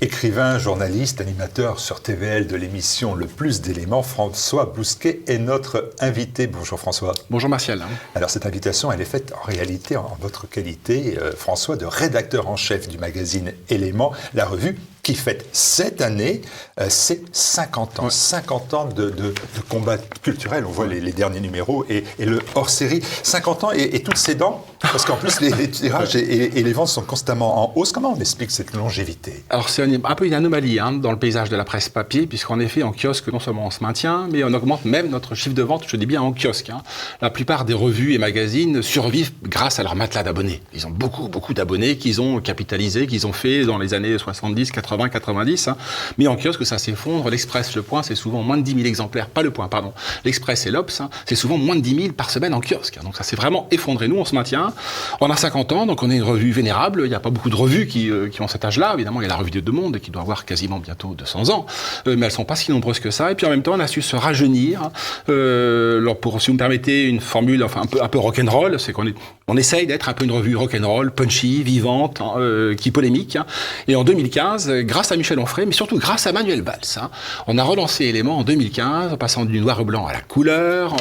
Écrivain, journaliste, animateur sur TVL de l'émission Le Plus d'éléments, François Bousquet est notre invité. Bonjour François. Bonjour Martial. Alors cette invitation, elle est faite en réalité en votre qualité, François, de rédacteur en chef du magazine Éléments, la revue qui fête cette année ses 50 ans. Ouais. 50 ans de combat culturel. On voit les derniers numéros et le hors-série. 50 ans et toutes ces dents, parce qu'en plus les tirages et les ventes sont constamment en hausse. Comment on explique cette longévité? Alors c'est un peu une anomalie dans le paysage de la presse papier, puisqu'en effet en kiosque non seulement on se maintient, mais on augmente même notre chiffre de vente, je dis bien en kiosque. La plupart des revues et magazines survivent grâce à leur matelas d'abonnés. Ils ont beaucoup d'abonnés qu'ils ont capitalisés, qu'ils ont fait dans les années 70, 80, 90, mais en kiosque ça s'effondre. L'Express, Le Point, c'est souvent moins de 10 000 exemplaires, pas Le Point, pardon. L'Express et l'Obs, c'est souvent moins de 10 000 par semaine en kiosque. Donc ça s'est vraiment effondré. Nous, on se maintient. On a 50 ans, donc on est une revue vénérable. Il n'y a pas beaucoup de revues qui ont cet âge-là. Évidemment, il y a la revue de Deux Mondes qui doit avoir quasiment bientôt 200 ans, mais elles sont pas si nombreuses que ça. Et puis en même temps, on a su se rajeunir. Pour, si vous me permettez, une formule enfin un peu rock'n'roll, c'est qu'on essaye d'être un peu une revue rock'n'roll, punchy, vivante, qui polémique. Et en 2015, grâce à Michel Onfray, mais surtout grâce à Manuel Valls, on a relancé Éléments en 2015, en passant du noir et blanc à la couleur,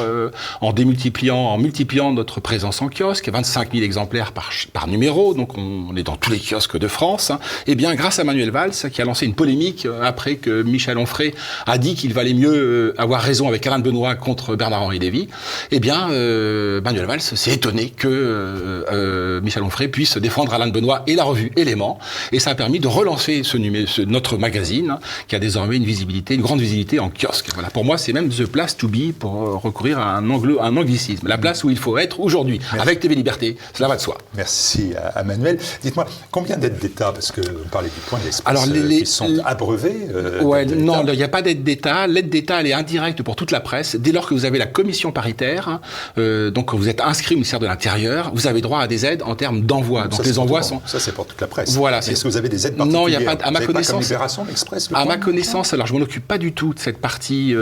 en multipliant notre présence en kiosque, 25 000 exemplaires par numéro, donc on est dans tous les kiosques de France. Et bien grâce à Manuel Valls, qui a lancé une polémique après que Michel Onfray a dit qu'il valait mieux avoir raison avec Alain de Benoît contre Bernard-Henri Lévy, eh bien Manuel Valls s'est étonné que Michel Onfray puisse défendre Alain de Benoît et la revue Éléments, et ça a permis de relancer notre magazine, qui a désormais une grande visibilité en kiosque. Voilà, pour moi, c'est même the place to be, pour recourir à un anglicisme. La place où il faut être aujourd'hui, avec TV Liberté, cela va de soi. Merci à Manuel. Dites-moi, combien d'aides d'État, parce que vous parlez du Point de l'Express, qui sont abreuvés non, il n'y a pas d'aide d'État. L'aide d'État, elle est indirecte pour toute la presse. Dès lors que vous avez la commission paritaire, donc vous êtes inscrit au ministère de l'Intérieur, vous avez droit à des aides en termes d'envoi. Donc les envois sont... Ça, c'est pour toute la presse. Voilà. Est-ce que vous avez des aides particulières? Non, il n'y a pas, à ma connaissance... Libération, l'Express, à ma connaissance, alors je m'en occupe pas du tout de cette partie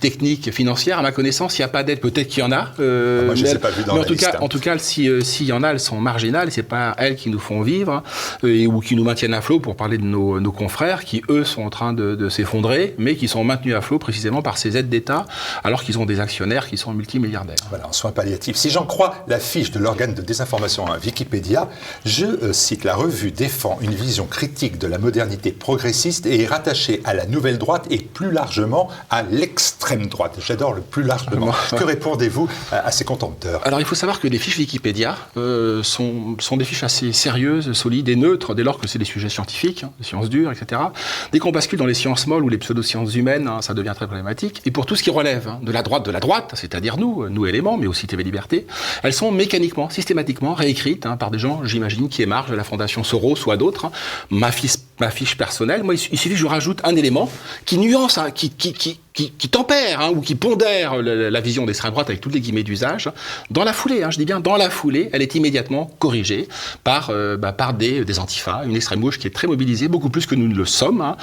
technique, financière. À ma connaissance, il n'y a pas d'aide. Peut-être qu'il y en a. Moi, je ne les ai pas vues dans la liste. En tout cas, s'il y en a, elles sont marginales. C'est pas elles qui nous font vivre ou qui nous maintiennent à flot, pour parler de nos confrères qui, eux, sont en train de s'effondrer, mais qui sont maintenus à flot précisément par ces aides d'État, alors qu'ils ont des actionnaires qui sont multimilliardaires. Voilà, en soins palliatifs. Si j'en crois la fiche de l'organe de désinformation Wikipédia, je cite, la revue défend une vision critique de la modernité progressiste et est rattachée à la nouvelle droite et plus largement à l'extrême droite. J'adore le plus largement. Que répondez-vous à ces contempteurs? Alors il faut savoir que les fiches Wikipédia sont des fiches assez sérieuses, solides et neutres, dès lors que c'est des sujets scientifiques, des sciences dures, etc. Dès qu'on bascule dans les sciences molles ou les pseudosciences humaines, ça devient très problématique. Et pour tout ce qui relève de la droite, c'est-à-dire nous Éléments, mais aussi TV Liberté, elles sont mécaniquement, systématiquement réécrites par des gens, j'imagine, qui émargent de la Fondation Soros ou à d'autres. Ma fiche personnelle, moi, il suffit que je rajoute un élément qui nuance, qui tempère ou qui pondère la vision d'extrême droite avec toutes les guillemets d'usage. Dans la foulée, je dis bien dans la foulée, elle est immédiatement corrigée par des antifas, une extrême gauche qui est très mobilisée, beaucoup plus que nous ne le sommes.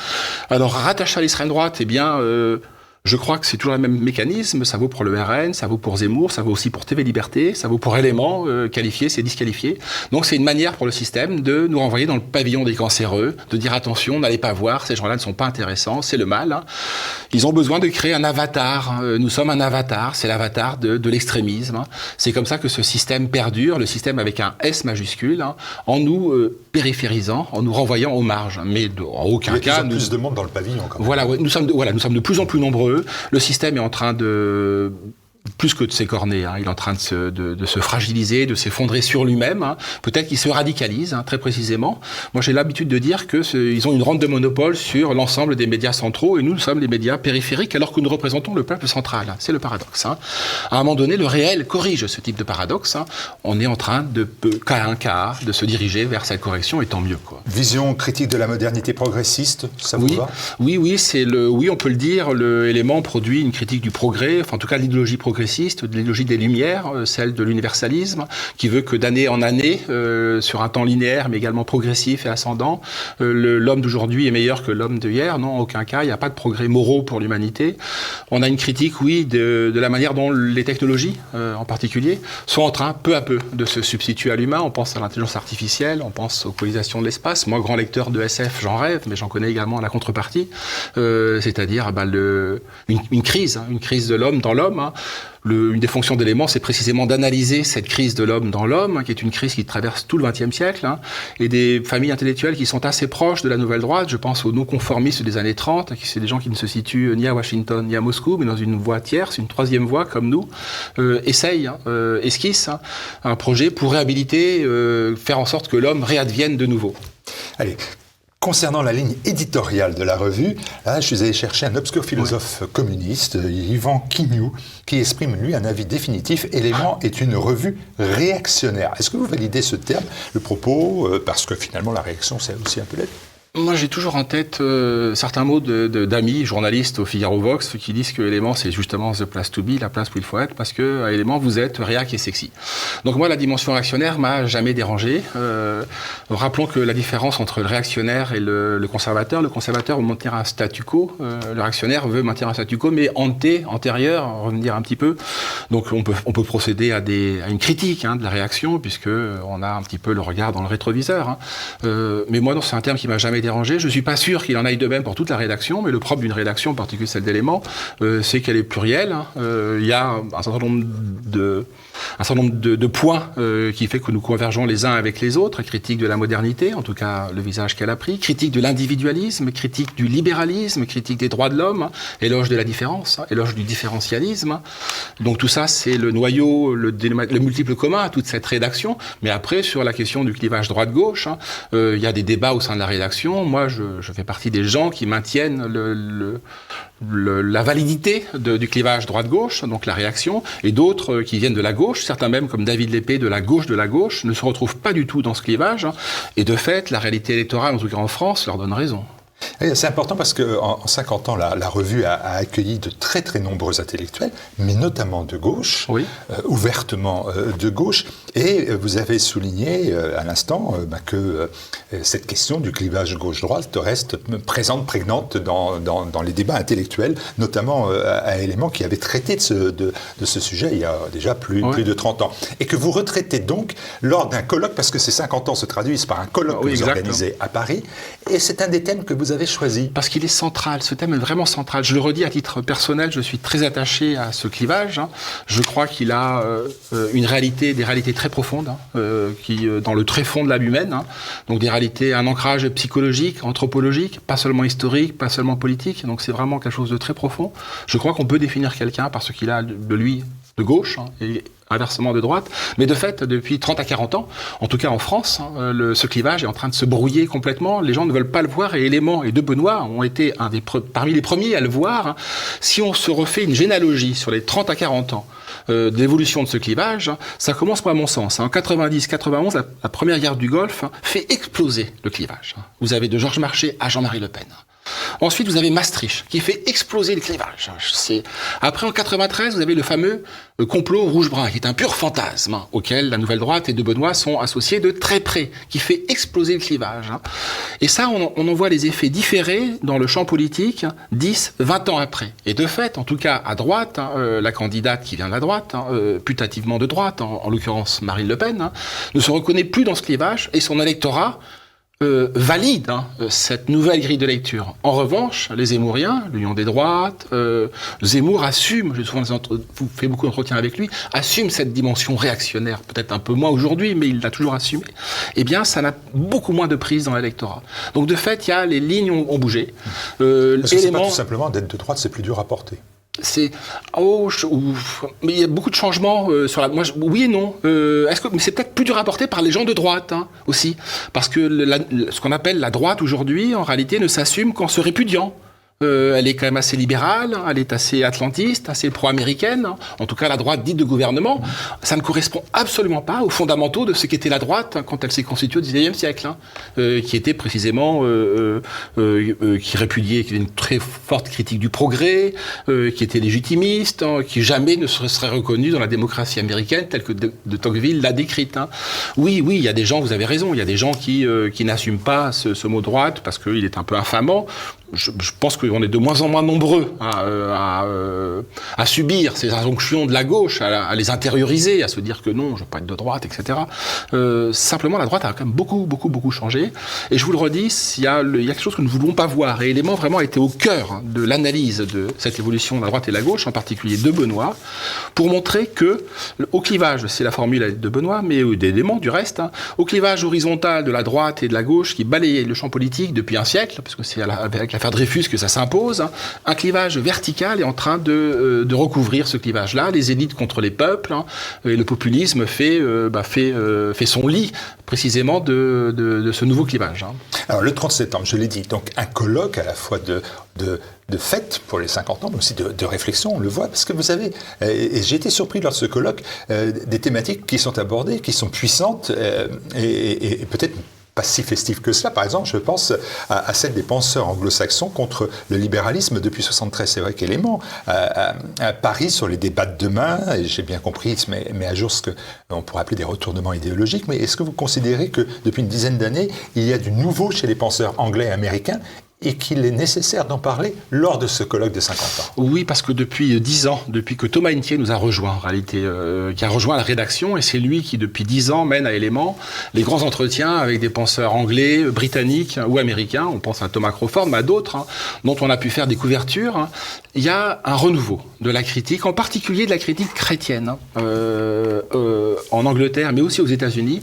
Alors, rattaché à l'extrême droite, eh bien... je crois que c'est toujours le même mécanisme, ça vaut pour le RN, ça vaut pour Zemmour, ça vaut aussi pour TV Liberté, ça vaut pour Éléments, qualifié, c'est disqualifié. Donc c'est une manière pour le système de nous renvoyer dans le pavillon des cancéreux, de dire attention, n'allez pas voir, ces gens-là ne sont pas intéressants, c'est le mal. Ils ont besoin de créer un avatar, nous sommes un avatar, c'est l'avatar de l'extrémisme. C'est comme ça que ce système perdure, le système avec un S majuscule, en nous périphérisant, en nous renvoyant aux marges. Mais en aucun cas... Il y a plus de monde dans le pavillon quand même. Voilà, nous sommes de plus en plus nombreux. Le système est en train de... plus que de s'écorner, il est en train de se fragiliser, de s'effondrer sur lui-même. Peut-être qu'il se radicalise, très précisément. Moi, j'ai l'habitude de dire qu'ils ont une rente de monopole sur l'ensemble des médias centraux, et nous sommes les médias périphériques, alors que nous représentons le peuple central. C'est le paradoxe. À un moment donné, le réel corrige ce type de paradoxe. On est en train de se diriger vers cette correction, et tant mieux, quoi. Vision critique de la modernité progressiste, ça vous va? Oui, on peut le dire. L'élément produit une critique du progrès, enfin, en tout cas, l'idéologie progressiste progressiste, de l'idéologie des Lumières, celle de l'universalisme, qui veut que d'année en année, sur un temps linéaire, mais également progressif et ascendant, l'homme d'aujourd'hui est meilleur que l'homme d'hier. Non, en aucun cas, il n'y a pas de progrès moraux pour l'humanité. On a une critique, oui, de la manière dont les technologies, en particulier, sont en train, peu à peu, de se substituer à l'humain. On pense à l'intelligence artificielle, on pense aux colonisation de l'espace. Moi, grand lecteur de SF, j'en rêve, mais j'en connais également la contrepartie, c'est-à-dire une crise de l'homme dans l'homme. Hein. Une des fonctions d'Éléments, c'est précisément d'analyser cette crise de l'homme dans l'homme, qui est une crise qui traverse tout le XXe siècle, hein, et des familles intellectuelles qui sont assez proches de la nouvelle droite. Je pense aux non-conformistes des années 30, qui c'est des gens qui ne se situent ni à Washington ni à Moscou, mais dans une voie tierce, une troisième voie comme nous, esquissent un projet pour réhabiliter, faire en sorte que l'homme réadvienne de nouveau. Allez. Concernant la ligne éditoriale de la revue, là, je suis allé chercher un obscur philosophe communiste, Yvan Quignou, qui exprime, lui, un avis définitif. Éléments est une revue réactionnaire. Est-ce que vous validez ce terme, le propos, parce que finalement, la réaction, c'est aussi un peu l'aide? Moi, j'ai toujours en tête certains mots d'amis, journalistes au Figaro Vox, qui disent que Éléments, c'est justement the place to be, la place où il faut être, parce que à Éléments, vous êtes réac et sexy. Donc moi, la dimension réactionnaire m'a jamais dérangé. Rappelons que la différence entre le réactionnaire et le conservateur veut maintenir un statu quo, le réactionnaire veut maintenir un statu quo, mais antérieur, revenir un petit peu. Donc on peut procéder à une critique de la réaction, puisque on a un petit peu le regard dans le rétroviseur. Hein. Mais moi, non, c'est un terme qui m'a jamais dérangé. Je ne suis pas sûr qu'il en aille de même pour toute la rédaction, mais le propre d'une rédaction, en particulier celle d'Éléments, c'est qu'elle est plurielle. Hein. Il y a un certain nombre de points qui fait que nous convergeons les uns avec les autres. Critique de la modernité, en tout cas le visage qu'elle a pris, critique de l'individualisme, critique du libéralisme, critique des droits de l'homme, hein, éloge de la différence, hein, éloge du différentialisme. Hein. Donc tout ça, c'est le noyau, le multiple commun à toute cette rédaction. Mais après, sur la question du clivage droite-gauche, hein, il y a des débats au sein de la rédaction. Moi, je fais partie des gens qui maintiennent la validité du clivage droite-gauche, donc la réaction, et d'autres qui viennent de la gauche, certains même comme David Lépée de la gauche, ne se retrouvent pas du tout dans ce clivage. Hein, et de fait, la réalité électorale, en tout cas en France, leur donne raison. C'est important parce qu'en 50 ans, la revue a accueilli de très très nombreux intellectuels, mais notamment de gauche, oui. Ouvertement de gauche. Et vous avez souligné à l'instant que cette question du clivage gauche-droite reste présente, prégnante dans les débats intellectuels, notamment à Éléments qui avait traité de ce sujet il y a déjà plus de 30 ans. Et que vous retraitez donc lors d'un colloque, parce que ces 50 ans se traduisent par un colloque que vous organisez à Paris, et c'est un des thèmes que vous avez choisi. Parce qu'il est central, ce thème est vraiment central. Je le redis à titre personnel, je suis très attaché à ce clivage. Hein. Je crois qu'il a des réalités très profondes, hein, qui dans le tréfonds de l'âme humaine. Hein. Donc des réalités, un ancrage psychologique, anthropologique, pas seulement historique, pas seulement politique. Donc c'est vraiment quelque chose de très profond. Je crois qu'on peut définir quelqu'un par ce qu'il a de lui de gauche, hein, et inversement de droite, mais de fait, depuis 30 à 40 ans, en tout cas en France, hein, ce clivage est en train de se brouiller complètement, les gens ne veulent pas le voir, et Éléments et De Benoît ont été parmi les premiers à le voir. Hein. Si on se refait une généalogie sur les 30 à 40 ans d'évolution de ce clivage, hein, ça commence par mon sens. Hein. En 90-91, la première guerre du Golfe, hein, fait exploser le clivage. Hein. Vous avez de Georges Marchais à Jean-Marie Le Pen. Ensuite, vous avez Maastricht, qui fait exploser le clivage. Après, en 93, vous avez le fameux complot rouge-brun, qui est un pur fantasme, hein, auquel la Nouvelle Droite et De Benoît sont associés de très près, qui fait exploser le clivage. Hein. Et ça, on en voit les effets différés dans le champ politique 10, 20 ans après. Et de fait, en tout cas, à droite, hein, la candidate qui vient de la droite, hein, putativement de droite, en l'occurrence Marine Le Pen, hein, ne se reconnaît plus dans ce clivage, et son électorat valide cette nouvelle grille de lecture. En revanche, les Zemmouriens, l'Union des droites, Zemmour assume, j'ai souvent fait beaucoup d'entretiens avec lui, assume cette dimension réactionnaire, peut-être un peu moins aujourd'hui, mais il l'a toujours assumé. Eh bien, ça n'a beaucoup moins de prise dans l'électorat. Donc, de fait, les lignes ont bougé. Parce que c'est pas tout simplement d'être de droite, c'est plus dur à porter. Mais il y a beaucoup de changements sur la. Oui et non. Mais c'est peut-être plus dur à porter par les gens de droite, hein, aussi, parce que ce qu'on appelle la droite aujourd'hui, en réalité, ne s'assume qu'en se répudiant. Elle est quand même assez libérale, elle est assez atlantiste, assez pro-américaine. En tout cas, la droite dite de gouvernement, ça ne correspond absolument pas aux fondamentaux de ce qu'était la droite quand elle s'est constituée au XIXe siècle, qui était précisément, qui répudiait, qui avait une très forte critique du progrès, qui était légitimiste, qui jamais ne serait reconnu dans la démocratie américaine telle que de Tocqueville l'a décrite. Oui, il y a des gens, vous avez raison, il y a des gens qui n'assument pas ce mot droite parce qu'il est un peu infamant. Je pense qu'on est de moins en moins nombreux à subir ces injonctions de la gauche, à les intérioriser, à se dire que non, je ne veux pas être de droite, etc. Simplement, la droite a quand même beaucoup changé. Et je vous le redis, il y a quelque chose que nous ne voulons pas voir. Et Élément vraiment a été au cœur de l'analyse de cette évolution de la droite et de la gauche, en particulier de Benoît, pour montrer que, au clivage, c'est la formule de Benoît, mais d'Élément du reste, au clivage horizontal de la droite et de la gauche qui balayait le champ politique depuis un siècle, parce que c'est avec l'affaire Dreyfus que ça s'impose, un clivage vertical est en train de recouvrir ce clivage-là, les élites contre les peuples, et le populisme fait son lit précisément de ce nouveau clivage. Alors le 30 septembre, je l'ai dit, donc un colloque à la fois de fête pour les 50 ans, mais aussi de réflexion, on le voit, parce que vous avez, et j'ai été surpris lors de ce colloque, des thématiques qui sont abordées, qui sont puissantes, et peut-être pas si festive que cela. Par exemple, je pense à celle des penseurs anglo-saxons contre le libéralisme depuis 1973. C'est vrai qu'Élément parie sur les débats de demain, et j'ai bien compris, mais à jour ce qu'on pourrait appeler des retournements idéologiques. Mais est-ce que vous considérez que depuis une dizaine d'années, il y a du nouveau chez les penseurs anglais et américains et qu'il est nécessaire d'en parler lors de ce colloque de 50 ans? Oui, parce que depuis 10 ans, depuis que Thomas Intier nous a rejoint, en réalité, qui a rejoint la rédaction, et c'est lui qui, depuis 10 ans, mène à Élément les grands entretiens avec des penseurs anglais, britanniques ou américains. On pense à Thomas Crawford, mais à d'autres, dont on a pu faire des couvertures. Il y a un renouveau de la critique, en particulier de la critique chrétienne, en Angleterre, mais aussi aux États-Unis,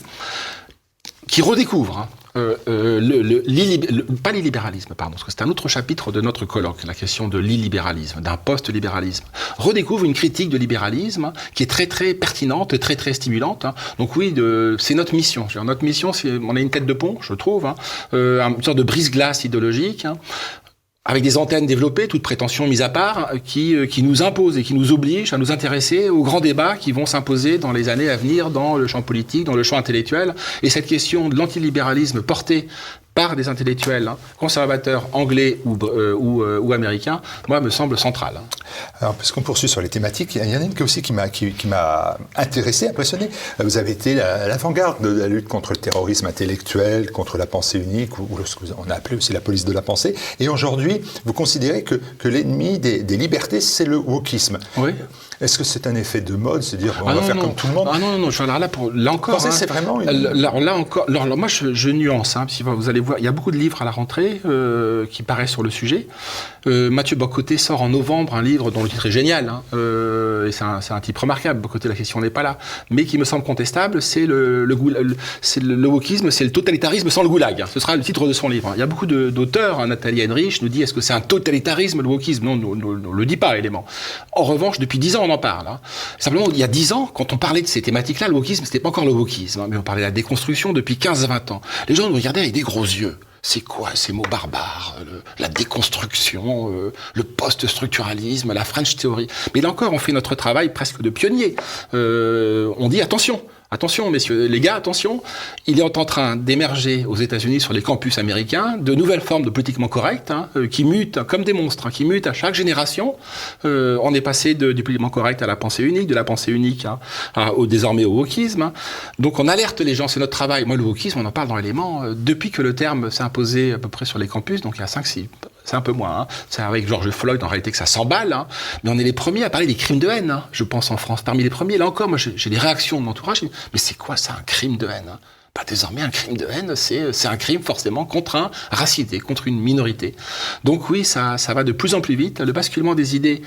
qui redécouvre pas l'illibéralisme, pardon, parce que c'est un autre chapitre de notre colloque, la question de l'illibéralisme, d'un post-libéralisme, redécouvre une critique de libéralisme qui est très très pertinente, très très stimulante. Donc oui, c'est notre mission. Notre mission, on a une tête de pont, je trouve, une sorte de brise-glace idéologique, avec des antennes développées, toute prétention mise à part, qui nous impose et qui nous oblige à nous intéresser aux grands débats qui vont s'imposer dans les années à venir dans le champ politique, dans le champ intellectuel. Et cette question de l'antilibéralisme portée par des intellectuels conservateurs anglais ou américains, moi, me semble centrale. Alors, puisqu'on poursuit sur les thématiques, il y en a une aussi qui m'a intéressé, impressionné. Vous avez été à l'avant-garde de la lutte contre le terrorisme intellectuel, contre la pensée unique, ou ce qu'on a appelé aussi la police de la pensée. Et aujourd'hui, vous considérez que l'ennemi des libertés, c'est le wokisme. Oui. Est-ce que c'est un effet de mode, c'est dire on va faire comme tout le monde? Non. Là encore. C'est vraiment là encore. Alors, moi, je nuance. Si vous allez voir, il y a beaucoup de livres à la rentrée qui paraissent sur le sujet. Mathieu Bocoté sort en novembre un livre dont le titre est génial. Et c'est un type remarquable. Bocoté, la question n'est pas là, mais qui me semble contestable. C'est le wokisme, c'est le totalitarisme sans le goulag. Ce sera le titre de son livre. Il y a beaucoup d'auteurs. Nathalie Henrich nous dit est-ce que c'est un totalitarisme le wokisme? Non, on le dit pas, Élément. En revanche, depuis 10 ans, on en parle. Simplement, il y a 10 ans, quand on parlait de ces thématiques-là, le wokisme, c'était pas encore le wokisme, mais on parlait de la déconstruction depuis 15 à 20 ans. Les gens nous regardaient avec des gros yeux. C'est quoi ces mots barbares? La déconstruction, le post-structuralisme, la French Theory. Mais là encore, on fait notre travail presque de pionnier. On dit attention, messieurs, les gars, attention, il est en train d'émerger aux États-Unis sur les campus américains de nouvelles formes de politiquement correct qui mutent comme des monstres, qui mutent à chaque génération. On est passé du politiquement correct à la pensée unique, de la pensée unique désormais au wokisme. Donc on alerte les gens, c'est notre travail. Moi, le wokisme, on en parle dans Élément depuis que le terme s'est imposé à peu près sur les campus, donc il y a 5-6. C'est un peu moins. C'est avec George Floyd, en réalité, que ça s'emballe. Mais on est les premiers à parler des crimes de haine, je pense, en France. Parmi les premiers, là encore, moi, j'ai des réactions de mon entourage. Mais c'est quoi ça, un crime de haine? Désormais, un crime de haine, c'est un crime forcément contre un racité, contre une minorité. Donc oui, ça va de plus en plus vite. Le basculement des idées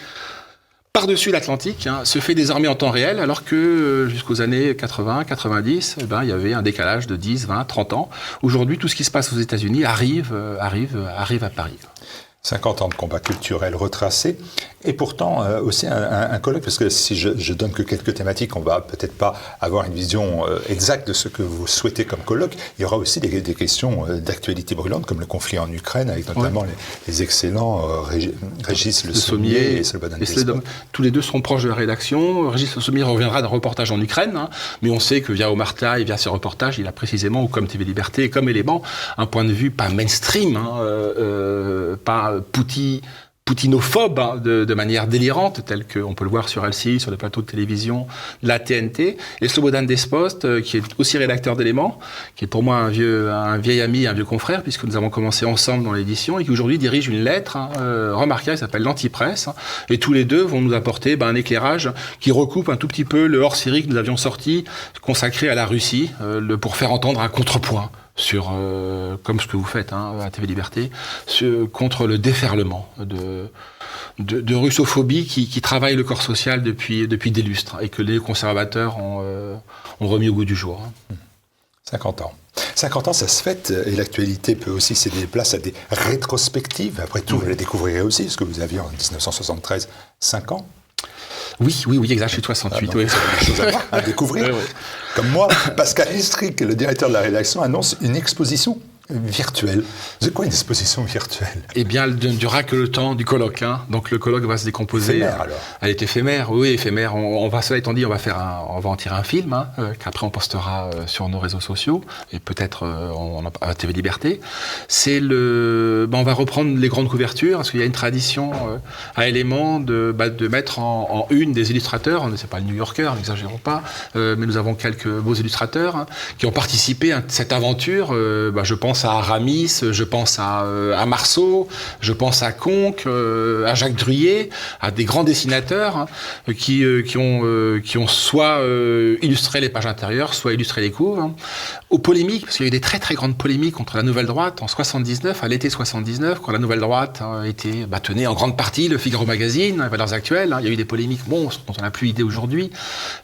par-dessus l'Atlantique se fait désormais en temps réel, alors que jusqu'aux années 80, 90, il y avait un décalage de 10, 20, 30 ans. Aujourd'hui, tout ce qui se passe aux États-Unis arrive à Paris. 50 ans de combat culturel retracé, et pourtant aussi un colloque, parce que si je donne que quelques thématiques, on va peut-être pas avoir une vision exacte de ce que vous souhaitez comme colloque. Il y aura aussi des questions d'actualité brûlante, comme le conflit en Ukraine, avec notamment les excellents Régis Le Sommier et Slobodan Despot. Tous les deux seront proches de la rédaction. Régis Le Sommier reviendra d'un reportage en Ukraine, mais on sait que via Omerta et via ses reportages, il a précisément, ou comme TV Liberté et comme Élément, un point de vue pas mainstream, pas poutinophobe de manière délirante, tel qu'on peut le voir sur LCI, sur les plateaux de télévision, la TNT, et Slobodan Despot, qui est aussi rédacteur d'Éléments, qui est pour moi un vieil ami, un vieux confrère, puisque nous avons commencé ensemble dans l'édition, et qui aujourd'hui dirige une lettre remarquable qui s'appelle l'Antipresse, et tous les deux vont nous apporter un éclairage qui recoupe un tout petit peu le hors-série que nous avions sorti, consacré à la Russie, pour faire entendre un contrepoint sur, comme ce que vous faites à TV Liberté, contre le déferlement de russophobie qui travaille le corps social depuis des lustres et que les conservateurs ont remis au goût du jour. 50 ans. 50 ans, ça se fête, et l'actualité peut aussi céder place à des rétrospectives. Après tout, vous les découvrirez aussi, parce que vous aviez en 1973 5 ans. Oui, exact, je suis 68. Donc, ça a des choses à découvrir. Oui. Comme moi, Pascal Estric, le directeur de la rédaction, annonce une exposition virtuelle. C'est quoi une exposition virtuelle? Eh bien, elle ne durera que le temps du colloque. Donc le colloque va se décomposer. Éphémère, alors. Elle est éphémère, oui, éphémère. Cela étant dit, on va en tirer un film, qu'après on postera sur nos réseaux sociaux, et peut-être à TV Liberté. On va reprendre les grandes couvertures, parce qu'il y a une tradition à Éléments de mettre en une des illustrateurs. C'est pas le New Yorker, n'exagérons pas, mais nous avons quelques beaux illustrateurs qui ont participé à cette aventure. Je pense à Aramis, je pense à Marceau, je pense à Conque, à Jacques Druillet, à des grands dessinateurs qui ont soit illustré les pages intérieures, soit illustré les couves. Aux polémiques, parce qu'il y a eu des très très grandes polémiques contre la Nouvelle Droite en 79, à l'été 79, quand la Nouvelle Droite tenait en grande partie le Figaro Magazine, les Valeurs Actuelles. Il y a eu des polémiques monstres dont on n'a plus idée aujourd'hui.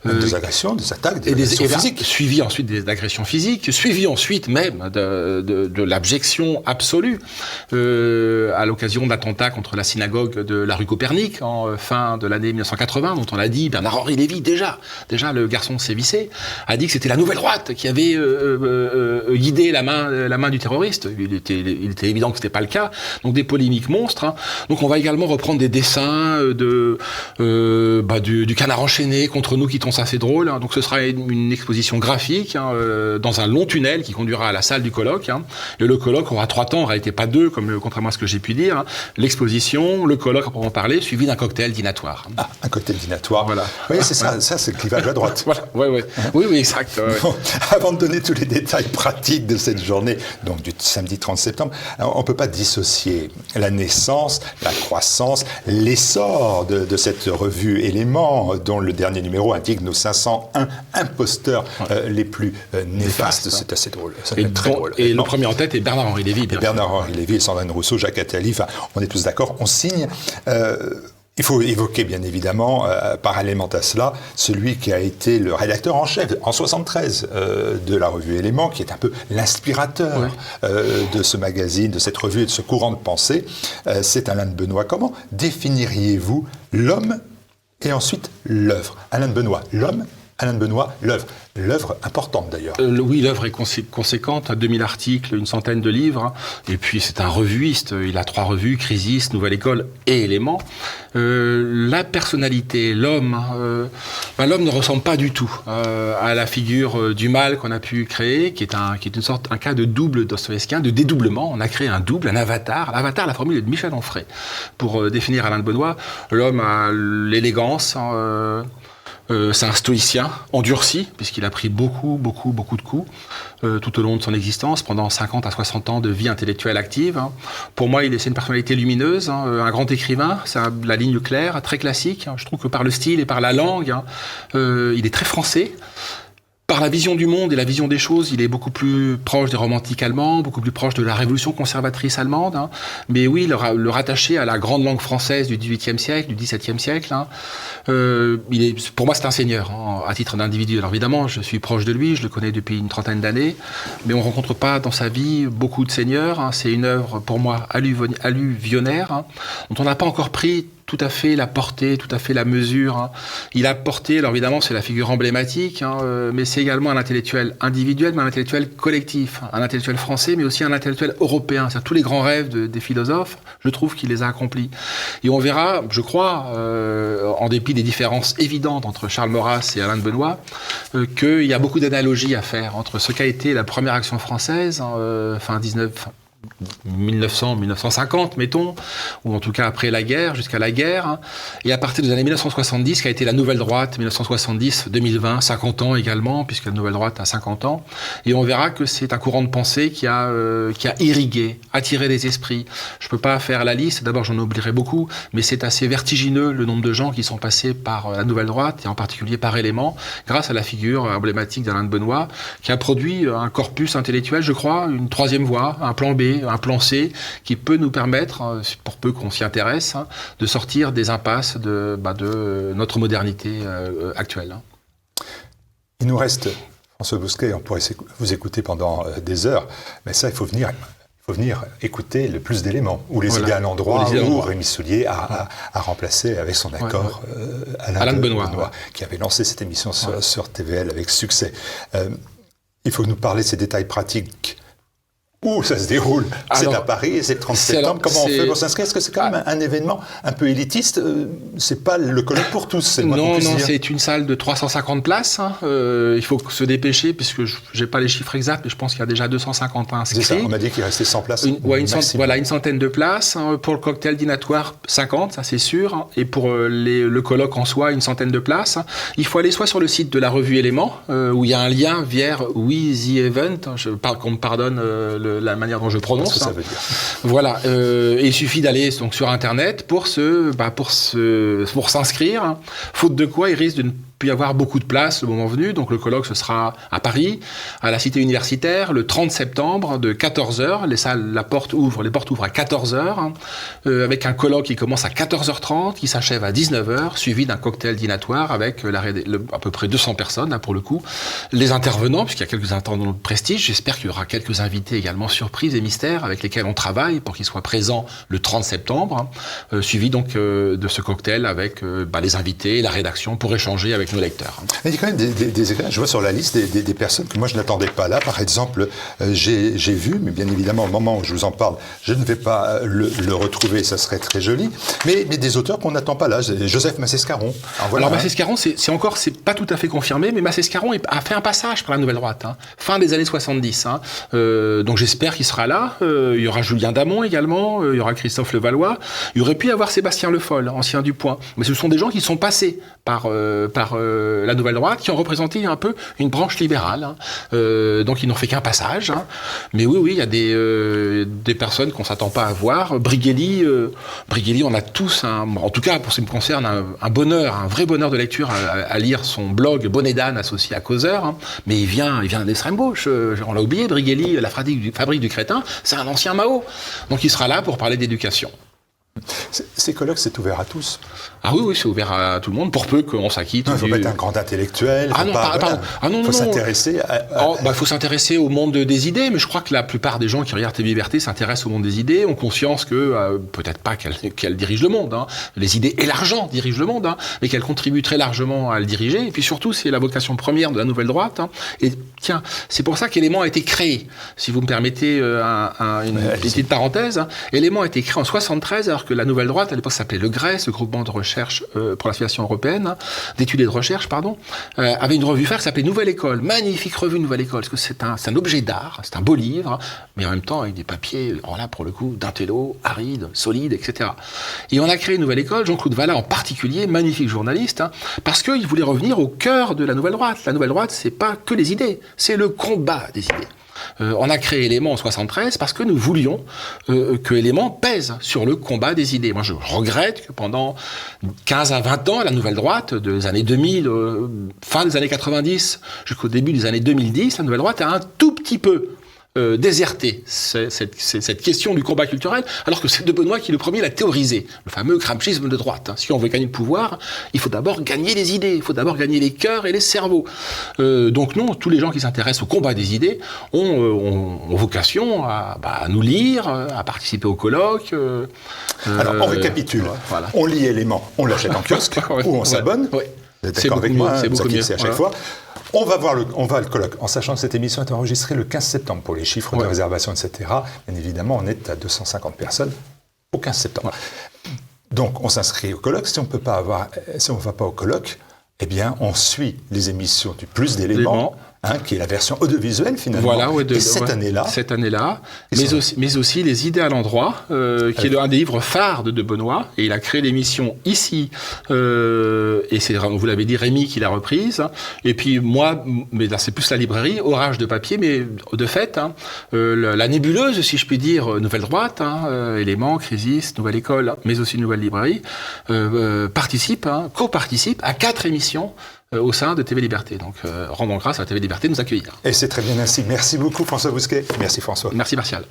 Des agressions, des attaques, des agressions physiques. Suivi ensuite des agressions physiques, suivi ensuite même de l'abjection absolue à l'occasion de l'attentat contre la synagogue de la rue Copernic en fin de l'année 1980, dont on a dit, Bernard-Henri Lévy, déjà le garçon sévissé, a dit que c'était la Nouvelle Droite qui avait guidé la main du terroriste. Il était évident que ce n'était pas le cas. Donc des polémiques monstres. Donc on va également reprendre des dessins du canard enchaîné contre nous qui trouvent ça assez drôle. Donc ce sera une exposition graphique dans un long tunnel qui conduira à la salle du colloque. Et le colloque aura 3 temps, en réalité pas 2, contrairement à ce que j'ai pu dire. L'exposition, le colloque à proprement parler, suivi d'un cocktail dînatoire. Ah, un cocktail dînatoire. Voilà. Oui, c'est ça, c'est le clivage à droite. Voilà. Oui, exact. Bon, avant de donner tous les détails pratiques de cette journée, donc du samedi 30 septembre, on ne peut pas dissocier la naissance, la croissance, l'essor de cette revue Éléments, dont le dernier numéro indique nos 501 imposteurs les plus néfastes. C'est assez drôle. Très drôle. Et le premier en tête est Bernard-Henri Lévy. Bernard-Henri Lévy, Sandrine Rousseau, Jacques Attali, on est tous d'accord, on signe. Il faut évoquer, bien évidemment, parallèlement à cela, celui qui a été le rédacteur en chef en 73 de la revue Éléments, qui est un peu l'inspirateur de ce magazine, de cette revue et de ce courant de pensée. C'est Alain de Benoît. Comment définiriez-vous l'homme et ensuite l'œuvre? Alain de Benoît, l'homme. Alain de Benoît, l'œuvre. L'œuvre importante d'ailleurs. Oui, l'œuvre est conséquente, 2000 articles, une centaine de livres, et puis c'est un revuiste, il a 3 revues, Crisis, Nouvelle École et Éléments. La personnalité, l'homme ne ressemble pas du tout à la figure du mal qu'on a pu créer, qui est un cas de double dostoïevskien, de dédoublement. On a créé un double, un avatar. L'avatar, la formule est de Michel Onfray. Pour définir Alain de Benoît, l'homme a l'élégance, c'est un stoïcien endurci, puisqu'il a pris beaucoup de coups tout au long de son existence, pendant 50 à 60 ans de vie intellectuelle active. Pour moi, c'est une personnalité lumineuse, un grand écrivain, c'est la ligne claire, très classique. Je trouve que par le style et par la langue, il est très français. par la vision du monde et la vision des choses, il est beaucoup plus proche des romantiques allemands, beaucoup plus proche de la révolution conservatrice allemande. Hein. Mais oui, le rattacher à la grande langue française du XVIIIe siècle, du XVIIe siècle, hein, pour moi, c'est un seigneur, hein, à titre d'individu. Alors évidemment, je suis proche de lui, je le connais depuis une trentaine d'années, mais on ne rencontre pas dans sa vie beaucoup de seigneurs. Hein. C'est une œuvre, pour moi, alluvionnaire, hein, dont on n'a pas encore pris tout à fait la portée, tout à fait la mesure. Hein. Il a porté, alors évidemment, c'est la figure emblématique, hein, mais c'est également un intellectuel individuel, mais un intellectuel collectif, un intellectuel français, mais aussi un intellectuel européen. C'est-à-dire tous les grands rêves des philosophes, je trouve qu'il les a accomplis. Et on verra, je crois, en dépit des différences évidentes entre Charles Maurras et Alain de Benoît, qu'il y a beaucoup d'analogies à faire entre ce qu'a été la première action française, fin 1900, 1950, mettons, ou en tout cas après la guerre, jusqu'à la guerre, hein, et à partir des années 1970, qui a été la Nouvelle Droite, 1970, 2020, 50 ans également, puisque la Nouvelle Droite a 50 ans, et on verra que c'est un courant de pensée qui a irrigué, attiré des esprits. Je ne peux pas faire la liste, d'abord j'en oublierai beaucoup, mais c'est assez vertigineux le nombre de gens qui sont passés par la Nouvelle Droite, et en particulier par Élément, grâce à la figure emblématique d'Alain de Benoît, qui a produit un corpus intellectuel, je crois, une troisième voie, un plan B, un plan C, qui peut nous permettre, pour peu qu'on s'y intéresse, hein, de sortir des impasses de notre modernité actuelle. Il nous reste, François Bousquet, on pourrait vous écouter pendant des heures, mais ça, il faut venir écouter le plus d'éléments, ou les idées à l'endroit, où Rémi Soulier a remplacé avec son accord Alain de Benoît, qui avait lancé cette émission sur TVL avec succès. Il faut nous parler de ces détails pratiques. Où ça se déroule? C'est à Paris, c'est le 30 septembre. Comment on fait pour s'inscrire? Est-ce que c'est quand même un événement un peu élitiste? C'est pas le colloque pour tous, c'est le moins qu'on puisse dire. Non, c'est une salle de 350 places. Hein. Il faut se dépêcher, puisque je n'ai pas les chiffres exacts, mais je pense qu'il y a déjà 250 inscrits. C'est ça, on m'a dit qu'il restait 100 places. Une centaine de places. Hein. Pour le cocktail dînatoire, 50, ça c'est sûr. Hein. Et pour le colloque en soi, une centaine de places. Hein. Il faut aller soit sur le site de la revue Élément, où il y a un lien vers We The Event, qu'on me pardonne la manière dont je prononce. Ça veut dire. Voilà. Et il suffit d'aller donc sur Internet pour s'inscrire. Hein. Faute de quoi, il risque de ne plus y avoir beaucoup de place le moment venu. Donc le colloque, ce sera à Paris, à la Cité universitaire, le 30 septembre, de 14h. Les portes ouvrent à 14h, hein, avec un colloque qui commence à 14h30, qui s'achève à 19h, suivi d'un cocktail dînatoire avec à peu près 200 personnes, là, pour le coup. Les intervenants, puisqu'il y a quelques intervenants de prestige, j'espère qu'il y aura quelques invités également surprises et mystères avec lesquels on travaille pour qu'ils soient présents le 30 septembre, hein, suivi donc de ce cocktail avec les invités, la rédaction, pour échanger avec nos lecteurs. Il y a quand même des éclats. Je vois sur la liste des personnes que moi je n'attendais pas là. Par exemple, j'ai vu, mais bien évidemment au moment où je vous en parle, je ne vais pas le retrouver, ça serait très joli, mais des auteurs qu'on n'attend pas là. Joseph Massescaron. Alors Massescaron, c'est pas tout à fait confirmé, mais Massescaron a fait un passage par la Nouvelle Droite, hein, fin des années 70. Hein. Donc j'espère qu'il sera là. Il y aura Julien Damon également, il y aura Christophe Levallois. Il aurait pu y avoir Sébastien Le Foll, ancien du Point. Mais ce sont des gens qui sont passés par la Nouvelle Droite, qui ont représenté un peu une branche libérale. Hein. Donc ils n'ont fait qu'un passage. Hein. Mais oui, il y a des personnes qu'on ne s'attend pas à voir. Brigelli, on a tous, en tout cas pour ce qui me concerne, un bonheur, un vrai bonheur de lecture à lire son blog Bonnet d'âne associé à Causeur. Hein. Mais il vient d'extrême gauche. On l'a oublié, Brigelli, la fabrique du crétin, c'est un ancien Mao. Donc il sera là pour parler d'éducation. Ces colloques, c'est ouvert à tous? Ah oui, c'est ouvert à tout le monde, pour peu qu'on s'acquitte. Il ne faut pas être un grand intellectuel. Il faut s'intéresser faut s'intéresser au monde des idées, mais je crois que la plupart des gens qui regardent TV Liberté s'intéressent au monde des idées, ont conscience que, peut-être pas qu'elles dirigent le monde, hein. Les idées et l'argent dirigent le monde, hein, mais qu'elles contribuent très largement à le diriger. Et puis surtout, c'est la vocation première de la Nouvelle Droite. Hein. Et tiens, c'est pour ça qu'Élément a été créé. Si vous me permettez une petite parenthèse, hein. Élément a été créé en 73, alors que la Nouvelle Droite, à l'époque, s'appelait le GRES, le groupement de recherche pour l'association européenne, hein, d'études et de recherche, avait une revue phare qui s'appelait Nouvelle École. Magnifique revue Nouvelle École, parce que c'est un objet d'art, c'est un beau livre, mais en même temps avec des papiers, là pour le coup, d'intello, arides, solides, etc. Et on a créé Nouvelle École, Jean-Claude Vallat en particulier, magnifique journaliste, hein, parce qu'il voulait revenir au cœur de la Nouvelle Droite. La Nouvelle Droite, c'est pas que les idées, c'est le combat des idées. On a créé Éléments en 73 parce que nous voulions que Éléments pèse sur le combat des idées. Moi, je regrette que pendant 15 à 20 ans, la Nouvelle Droite, des années 2000, fin des années 90 jusqu'au début des années 2010, la Nouvelle Droite a un tout petit peu déserter cette question du combat culturel, alors que c'est de Benoît qui le premier l'a théorisé, le fameux gramscisme de droite. Si on veut gagner le pouvoir, il faut d'abord gagner les idées, il faut d'abord gagner les cœurs et les cerveaux. Donc non, tous les gens qui s'intéressent au combat des idées ont vocation à nous lire, à participer au colloque. Alors on récapitule, voilà. On lit Éléments, on l'achète en kiosque, ou on s'abonne. Ouais. Vous êtes d'accord avec moi, c'est beaucoup mieux. C'est à chaque fois. On va le colloque, en sachant que cette émission est enregistrée le 15 septembre pour les chiffres de réservation, etc. Bien évidemment, on est à 250 personnes au 15 septembre. Donc, on s'inscrit au colloque. Si on ne va pas au colloque, eh bien, on suit les émissions du Plus d'éléments, qui est la version audiovisuelle finalement. Voilà, cette année-là. Mais aussi Les idées à l'endroit, qui est un des livres phares de Benoît. Et il a créé l'émission ici. Et c'est, vous l'avez dit, Rémi qui l'a reprise. Et puis moi, mais là c'est plus la librairie, Orage de papier, mais de fait, la nébuleuse, si je puis dire, Nouvelle Droite, Éléments, Crisis, Nouvelle École, mais aussi Nouvelle Librairie, coparticipe à 4 émissions au sein de TV Liberté. Donc, rendons grâce à TV Liberté de nous accueillir. Et c'est très bien ainsi. Merci beaucoup François Bousquet. Merci François. Merci Martial.